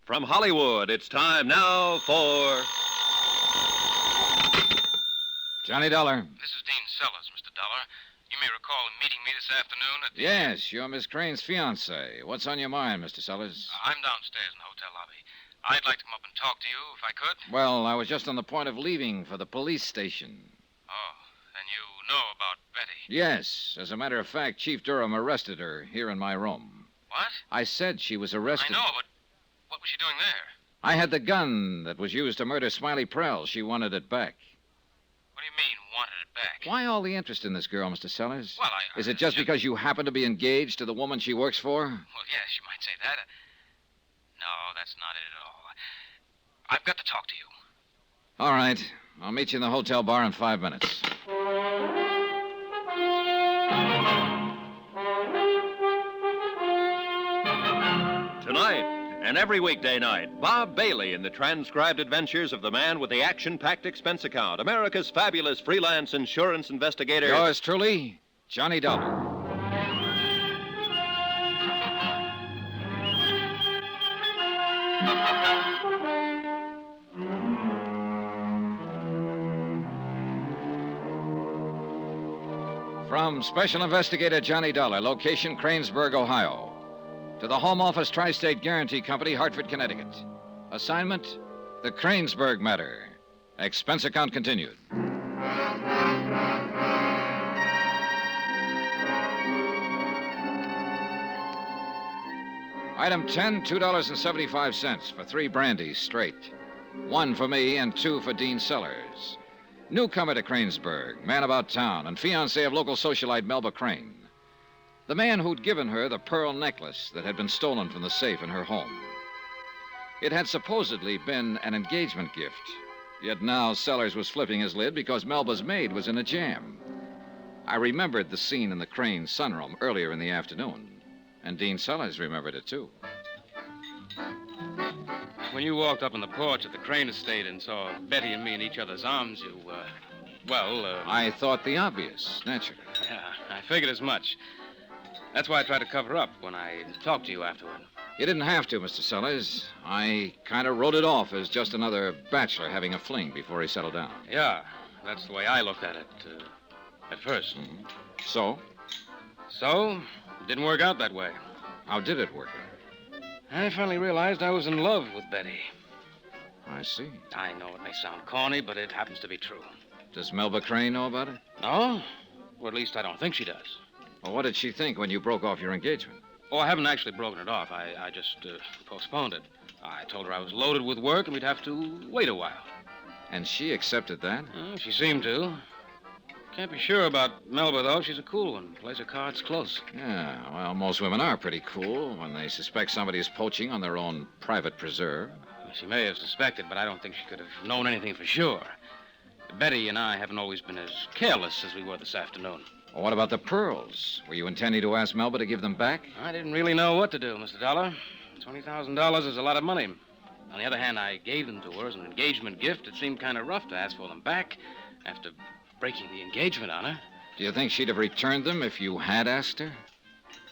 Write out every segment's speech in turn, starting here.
From Hollywood, it's time now for... Johnny Dollar. This is Dean Sellers, Mr. Dollar. You may recall meeting me this afternoon at the... Yes, you're Miss Crane's fiancé. What's on your mind, Mr. Sellers? I'm downstairs in the hotel lobby. I'd like to come up and talk to you, if I could. Well, I was just on the point of leaving for the police station. Oh, then you know about Betty. Yes. As a matter of fact, Chief Durham arrested her here in my room. What? I said she was arrested. I know, but what was she doing there? I had the gun that was used to murder Smiley Prell. She wanted it back. What do you mean, wanted it back? Why all the interest in this girl, Mr. Sellers? Well, Is it just because you happen to be engaged to the woman she works for? Well, yes, you might say that. No, that's not it at all. I've got to talk to you. All right. I'll meet you in the hotel bar in 5 minutes. Tonight, and every weekday night, Bob Bailey in the transcribed adventures of the man with the action-packed expense account, America's fabulous freelance insurance investigator. Yours truly, Johnny Dollar. From Special Investigator Johnny Dollar, location Kranesburg, Ohio. To the Home Office Tri-State Guarantee Company, Hartford, Connecticut. Assignment, the Kranesburg matter. Expense account continued. Item 10, $2.75 for 3 brandies straight. 1 for me and 2 for Dean Sellers. Newcomer to Kranesburg, man about town, and fiancé of local socialite Melba Crane. The man who'd given her the pearl necklace that had been stolen from the safe in her home. It had supposedly been an engagement gift, yet now Sellers was flipping his lid because Melba's maid was in a jam. I remembered the scene in the Crane sunroom earlier in the afternoon, and Dean Sellers remembered it, too. When you walked up on the porch at the Crane estate and saw Betty and me in each other's arms, you, I thought the obvious, naturally. Yeah, I figured as much. That's why I tried to cover up when I talked to you afterward. You didn't have to, Mr. Sellers. I kind of wrote it off as just another bachelor having a fling before he settled down. Yeah, that's the way I looked at it, at first. Mm-hmm. So? So, it didn't work out that way. How did it work out? I finally realized I was in love with Betty. I see. I know it may sound corny, but it happens to be true. Does Melba Crane know about it? No? Or at least I don't think she does. Well, what did she think when you broke off your engagement? Oh, I haven't actually broken it off. I just postponed it. I told her I was loaded with work and we'd have to wait a while. And she accepted that? She seemed to. Can't be sure about Melba, though. She's a cool one. Plays her cards close. Yeah, well, most women are pretty cool when they suspect somebody is poaching on their own private preserve. She may have suspected, but I don't think she could have known anything for sure. Betty and I haven't always been as careless as we were this afternoon. Well, what about the pearls? Were you intending to ask Melba to give them back? I didn't really know what to do, Mr. Dollar. $20,000 is a lot of money. On the other hand, I gave them to her as an engagement gift. It seemed kind of rough to ask for them back after breaking the engagement on her. Do you think she'd have returned them if you had asked her?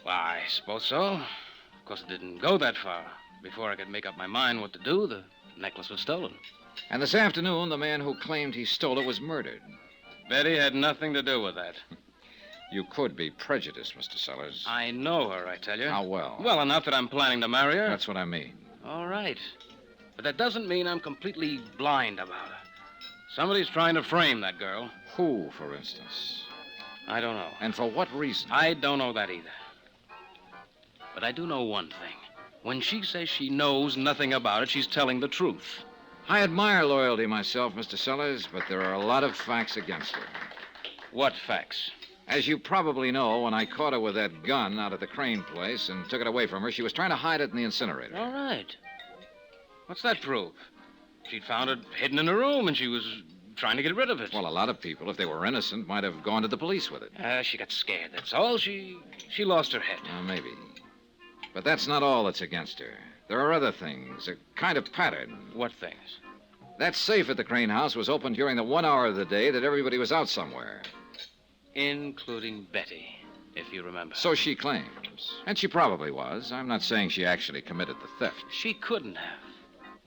Well, I suppose so. Of course, it didn't go that far. Before I could make up my mind what to do, the necklace was stolen. And this afternoon, the man who claimed he stole it was murdered. Betty had nothing to do with that. You could be prejudiced, Mr. Sellers. I know her, I tell you. How well? Well enough that I'm planning to marry her. That's what I mean. All right. But that doesn't mean I'm completely blind about her. Somebody's trying to frame that girl. Who, for instance? I don't know. And for what reason? I don't know that either. But I do know one thing. When she says she knows nothing about it, she's telling the truth. I admire loyalty myself, Mr. Sellers, but there are a lot of facts against her. What facts? As you probably know, when I caught her with that gun out at the Crane place and took it away from her, she was trying to hide it in the incinerator. All right. What's that prove? She'd found it hidden in her room, and she was trying to get rid of it. Well, a lot of people, if they were innocent, might have gone to the police with it. She got scared, that's all. She lost her head. Maybe. But that's not all that's against her. There are other things, a kind of pattern. What things? That safe at the Crane house was open during the 1 hour of the day that everybody was out somewhere. Including Betty. if you remember. So she claims. And she probably was. I'm not saying she actually committed the theft. She couldn't have.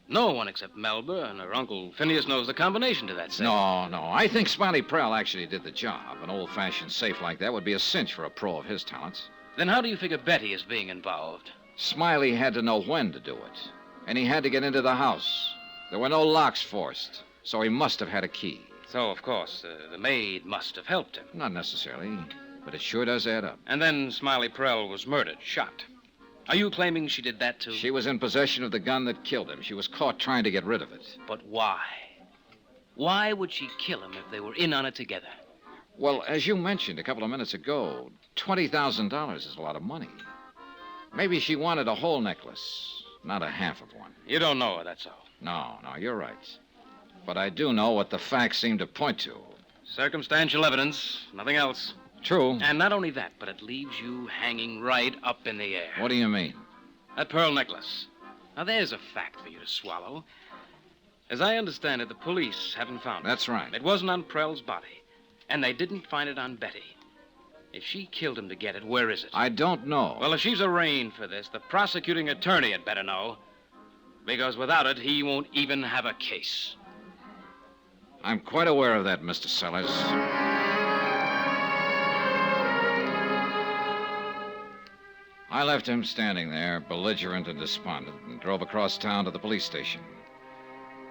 No one except Melba and her Uncle Phineas knows the combination to that safe. No. I think Smiley Prell actually did the job. An old-fashioned safe like that would be a cinch for a pro of his talents. Then how do you figure Betty is being involved? Smiley had to know when to do it. And he had to get into the house. There were no locks forced, so he must have had a key. So, of course, the maid must have helped him. Not necessarily, but it sure does add up. And then Smiley Prell was murdered, shot. Are you claiming she did that, too? She was in possession of the gun that killed him. She was caught trying to get rid of it. But why? Why would she kill him if they were in on it together? Well, as you mentioned a couple of minutes ago, $20,000 is a lot of money. Maybe she wanted a whole necklace, not a half of one. You don't know her, that's all. No, you're right. But I do know what the facts seem to point to. Circumstantial evidence, nothing else. True. And not only that, but it leaves you hanging right up in the air. What do you mean? That pearl necklace. Now, there's a fact for you to swallow. As I understand it, the police haven't found it. That's right. It wasn't on Prell's body. And they didn't find it on Betty. If she killed him to get it, where is it? I don't know. Well, if she's arraigned for this, the prosecuting attorney had better know. Because without it, he won't even have a case. I'm quite aware of that, Mr. Sellers. I left him standing there, belligerent and despondent, and drove across town to the police station.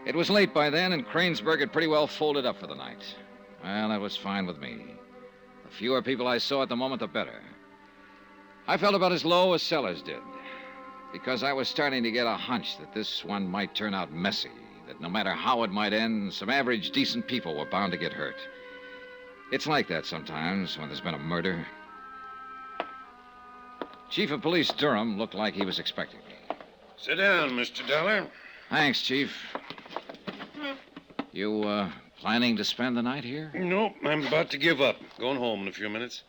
It was late by then, and Kranesburg had pretty well folded up for the night. Well, that was fine with me. The fewer people I saw at the moment, the better. I felt about as low as Sellers did, because I was starting to get a hunch that this one might turn out messy, that no matter how it might end, some average, decent people were bound to get hurt. It's like that sometimes when there's been a murder. Chief of Police Durham looked like he was expecting me. Sit down, Mr. Dollar. Thanks, Chief. You, planning to spend the night here? Nope, I'm about to give up. Going home in a few minutes.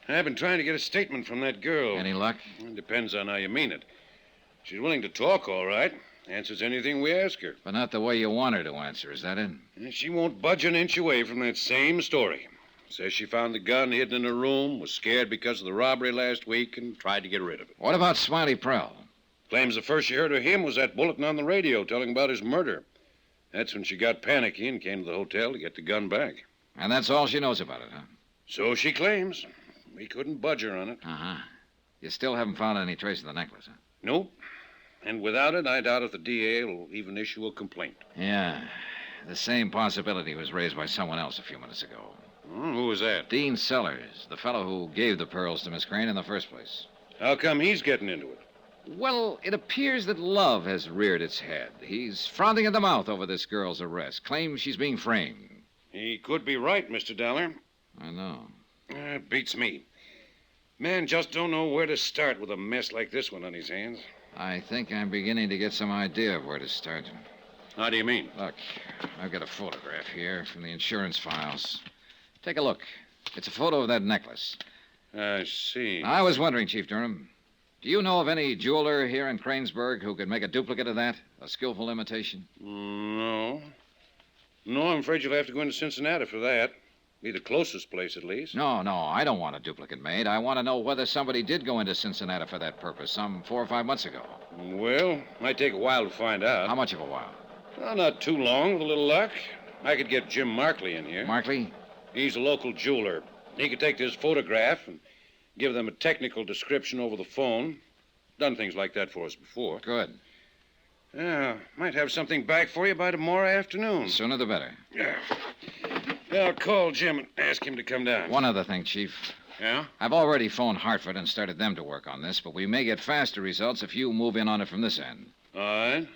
I've been trying to get a statement from that girl. Any luck? It depends on how you mean it. She's willing to talk, all right. Answers anything we ask her. But not the way you want her to answer, is that it? And she won't budge an inch away from that same story. Says she found the gun hidden in her room, was scared because of the robbery last week, and tried to get rid of it. What about Smiley Prell? Claims the first she heard of him was that bulletin on the radio telling about his murder. That's when she got panicky and came to the hotel to get the gun back. And that's all she knows about it, huh? So she claims. We couldn't budge her on it. Uh-huh. You still haven't found any trace of the necklace, huh? Nope. And without it, I doubt if the DA will even issue a complaint. Yeah. The same possibility was raised by someone else a few minutes ago. Who was that? Dean Sellers, the fellow who gave the pearls to Miss Crane in the first place. How come he's getting into it? Well, it appears that love has reared its head. He's frothing at the mouth over this girl's arrest, claims she's being framed. He could be right, Mr. Dollar. I know. It beats me. Man just don't know where to start with a mess like this one on his hands. I think I'm beginning to get some idea of where to start. How do you mean? Look, I've got a photograph here from the insurance files. Take a look. It's a photo of that necklace. I see. I was wondering, Chief Durham, do you know of any jeweler here in Kranesburg who could make a duplicate of that? A skillful imitation? No. No, I'm afraid you'll have to go into Cincinnati for that. Be the closest place, at least. No, I don't want a duplicate made. I want to know whether somebody did go into Cincinnati for that purpose some 4 or 5 months ago. Well, might take a while to find out. How much of a while? Well, not too long, with a little luck. I could get Jim Markley in here. Markley? He's a local jeweler. He could take this photograph and give them a technical description over the phone. Done things like that for us before. Good. Yeah, might have something back for you by tomorrow afternoon. Sooner the better. Yeah. I'll call Jim and ask him to come down. One other thing, Chief. Yeah? I've already phoned Hartford and started them to work on this, but we may get faster results if you move in on it from this end. All right.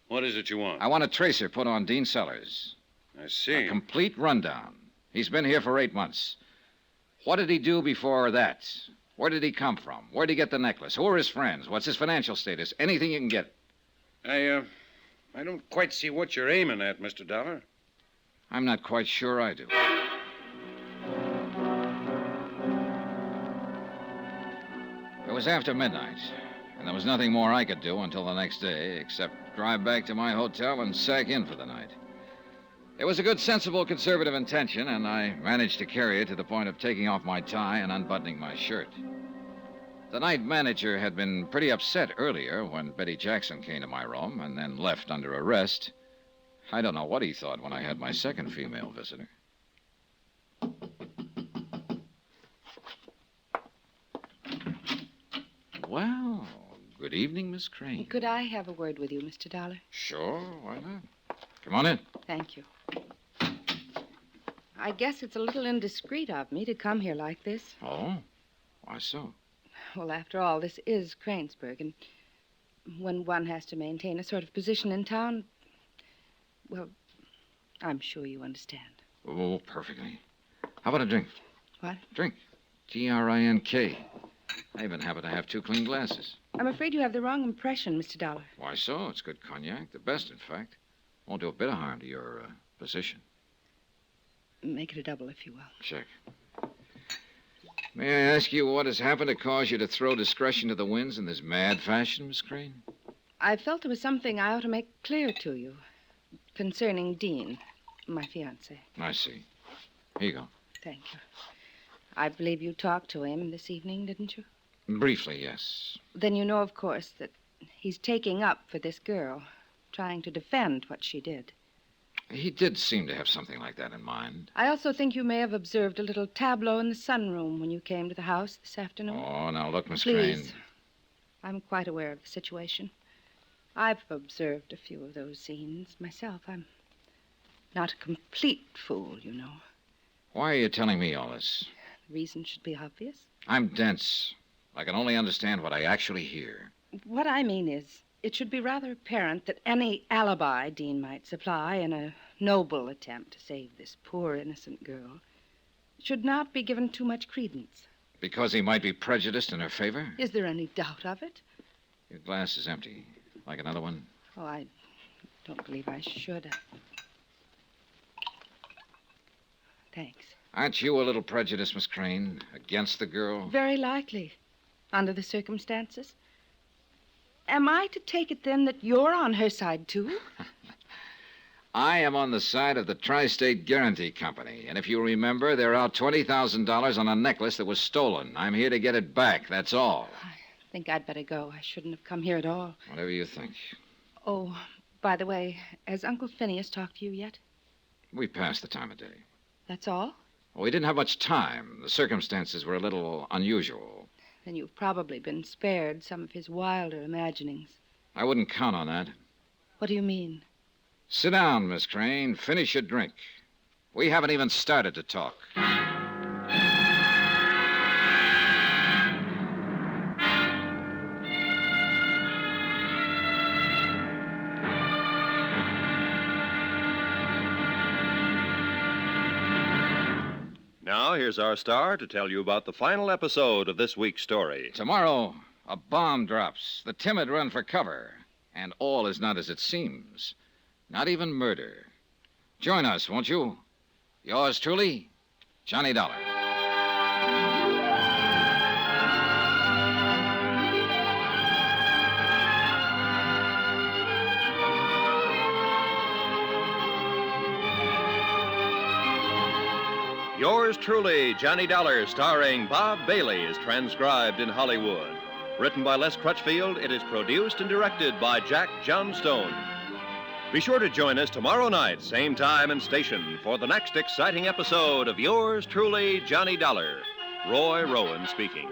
What is it you want? I want a tracer put on Dean Sellers. I see. A complete rundown. He's been here for 8 months. What did he do before that? Where did he come from? Where'd he get the necklace? Who are his friends? What's his financial status? Anything you can get. I don't quite see what you're aiming at, Mr. Dollar. I'm not quite sure I do. It was after midnight, and there was nothing more I could do until the next day except drive back to my hotel and sack in for the night. It was a good, sensible, conservative intention, and I managed to carry it to the point of taking off my tie and unbuttoning my shirt. The night manager had been pretty upset earlier when Betty Jackson came to my room and then left under arrest. I don't know what he thought when I had my second female visitor. Well, good evening, Miss Crane. Could I have a word with you, Mr. Dollar? Sure, why not? Come on in. Thank you. I guess it's a little indiscreet of me to come here like this. Oh? Why so? Well, after all, this is Kranesburg, and when one has to maintain a sort of position in town, well, I'm sure you understand. Oh, perfectly. How about a drink? What? Drink. Drink. I even happen to have 2 clean glasses. I'm afraid you have the wrong impression, Mr. Dollar. Why so? It's good cognac. The best, in fact. Won't do a bit of harm to your position. Make it a double, if you will. Check. May I ask you what has happened to cause you to throw discretion to the winds in this mad fashion, Miss Crane? I felt there was something I ought to make clear to you concerning Dean, my fiancé. I see. Here you go. Thank you. I believe you talked to him this evening, didn't you? Briefly, yes. Then you know, of course, that he's taking up for this girl, trying to defend what she did. He did seem to have something like that in mind. I also think you may have observed a little tableau in the sunroom when you came to the house this afternoon. Oh, now look, Miss Please. Crane. I'm quite aware of the situation. I've observed a few of those scenes myself. I'm not a complete fool, you know. Why are you telling me all this? The reason should be obvious. I'm dense. I can only understand what I actually hear. What I mean is, it should be rather apparent that any alibi Dean might supply in a noble attempt to save this poor innocent girl should not be given too much credence. Because he might be prejudiced in her favor? Is there any doubt of it? Your glass is empty. Like another one? Oh, I don't believe I should. Thanks. Aren't you a little prejudiced, Miss Crane, against the girl? Very likely, under the circumstances. Am I to take it, then, that you're on her side, too? I am on the side of the Tri-State Guarantee Company. And if you remember, they're out $20,000 on a necklace that was stolen. I'm here to get it back, that's all. I think I'd better go. I shouldn't have come here at all. Whatever you think. Oh, by the way, has Uncle Phineas talked to you yet? We passed the time of day. That's all? Well, we didn't have much time. The circumstances were a little unusual. Then you've probably been spared some of his wilder imaginings. I wouldn't count on that. What do you mean? Sit down, Miss Crane. Finish your drink. We haven't even started to talk. Now, here's our star to tell you about the final episode of this week's story. Tomorrow, a bomb drops. The timid run for cover. And all is not as it seems. Not even murder. Join us, won't you? Yours truly, Johnny Dollar. Yours truly, Johnny Dollar, starring Bob Bailey, is transcribed in Hollywood. Written by Les Crutchfield, it is produced and directed by Jack Johnstone. Be sure to join us tomorrow night, same time and station, for the next exciting episode of Yours truly, Johnny Dollar. Roy Rowan speaking.